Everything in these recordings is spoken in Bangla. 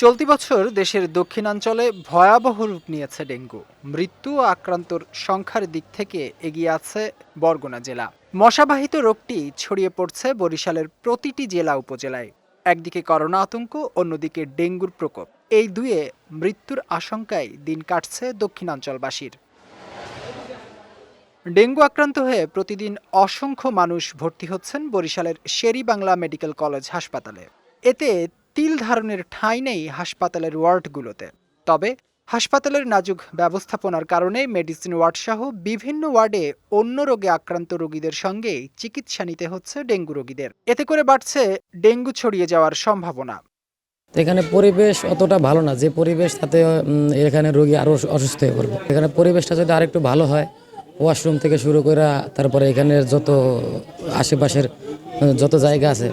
চলতি বছর দেশের দক্ষিণাঞ্চলে ভয়াবহ রূপ নিয়েছে ডেঙ্গু। মৃত্যু ও আক্রান্তর সংখ্যার দিক থেকে এগিয়ে আছে বরগুনা জেলা। মশাবাহিত রোগটি ছড়িয়ে পড়ছে বরিশালের প্রতিটি জেলা উপজেলায়। একদিকে করোনা আতঙ্ক, অন্যদিকে ডেঙ্গুর প্রকোপ। এই দুয়ে মৃত্যুর আশঙ্কায় দিন কাটছে দক্ষিণাঞ্চলবাসীর। ডেঙ্গু আক্রান্ত হয়ে প্রতিদিন অসংখ্য মানুষ ভর্তি হচ্ছেন বরিশালের শের-ই-বাংলা মেডিকেল কলেজ হাসপাতালে। এতে তিল ধারণের ঠাঁই নেই হাসপাতালের ওয়ার্ডগুলোতে। তবে হাসপাতালের নাজুক ব্যবস্থাপনার কারণে মেডিসিন ওয়ার্ডসহ বিভিন্ন ওয়ার্ডে অন্য রোগে আক্রান্ত রোগীদের সঙ্গে চিকিৎসা নিতে হচ্ছে ডেঙ্গু রোগীদের। এতে করে বাড়ছে ডেঙ্গু ছড়িয়ে যাওয়ার সম্ভাবনা। এখানে পরিবেশ অতটা ভালো না, যে পরিবেশ তাতে এখানে রোগী আরও অসুস্থ হয়ে পড়বে। এখানে পরিবেশটা যদি আরেকটু ভালো হয়, ওয়াশরুম থেকে শুরু করে তারপরে এখানের যত আশেপাশের যত জায়গা আছে,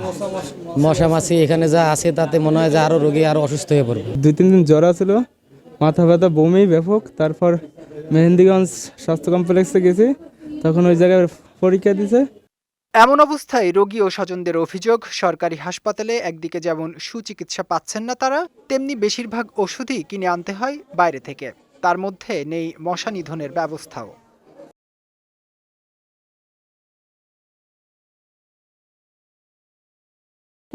মশা মাছি এখানে যা আছে, তাতে মনে হয় যে আরও রোগী আরও অসুস্থ হয়ে পড়বে। 2-3 দিন জ্বর ছিল, মাথা ব্যথা, বমি ব্যাপক। তারপর মেহেন্দিগঞ্জ স্বাস্থ্য কমপ্লেক্সে গেছি, তখন ওই জায়গায় পরীক্ষা দিছে। এমন অবস্থায় রোগী ও স্বজনদের অভিযোগ, সরকারি হাসপাতালে একদিকে যেমন সুচিকিৎসা পাচ্ছেন না তারা, তেমনি বেশিরভাগ ওষুধই কিনে আনতে হয় বাইরে থেকে। তার মধ্যে নেই মশা নিধনের ব্যবস্থাও।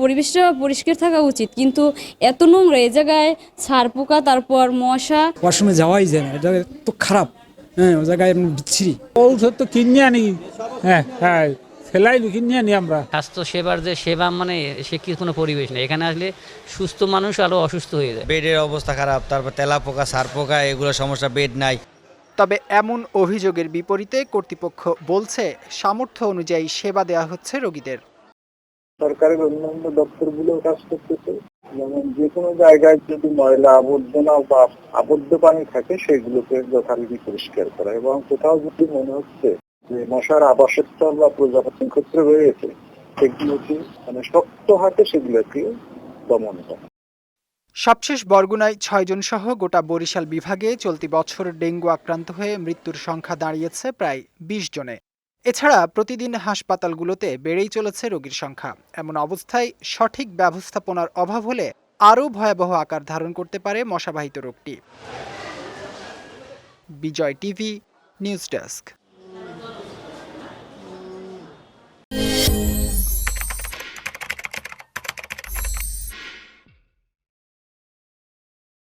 পরিবেশটা পরিষ্কার থাকা উচিত, কিন্তু এত নোংরা এই জায়গায় ছার পোকা, তারপর মশা। ওয়াশরুমে যাওয়াই যায় না, এটা তো খারাপ। হ্যাঁ, ও জায়গায় বিচ্ছিরি। ঔষধ তো কিনে আনি, হ্যাঁ সেলাইন কিনে আনি আমরা। স্বাস্থ্য সেবার যে সেবা মানে সে কি কোনো পরিবেশ নেই। এখানে আসলে সুস্থ মানুষ আরো অসুস্থ হয়ে যায়। বেডের অবস্থা খারাপ, তারপর তেলা পোকা, সার পোকা, এগুলো সমস্যা, বেড নাই। তবে এমন অভিযোগের বিপরীতে কর্তৃপক্ষ বলছে সামর্থ্য অনুযায়ী সেবা দেওয়া হচ্ছে রোগীদের। সরকারের অন্যান্য দপ্তরগুলো কাজ করতেছে, যেমন যে কোনো জায়গায় যদি ময়লা আবর্জনা বা আবদ্ধ পানি থাকে সেগুলোকে যথারীতি পরিষ্কার করা, এবং কোথাও যদি মনে হচ্ছে যে মশার আবাসস্থল বা প্রজাপতি ক্ষেত্র রয়েছে, সেগুলোকে শক্ত হাতে সেগুলোকে দমন করা। সবশেষ বরগুনায় 6 জন সহ গোটা বরিশাল বিভাগে চলতি বছর ডেঙ্গু আক্রান্ত হয়ে মৃত্যুর সংখ্যা দাঁড়িয়েছে প্রায় 20 জনে। এছাড়া প্রতিদিন হাসপাতালগুলোতে বেড়েই চলেছে রোগীর সংখ্যা। এমন অবস্থায় সঠিক ব্যবস্থাপনার অভাব হলে আরও ভয়াবহ আকার ধারণ করতে পারে মশাবাহিত রোগটি। বিজয় টিভি নিউজ ডেস্ক।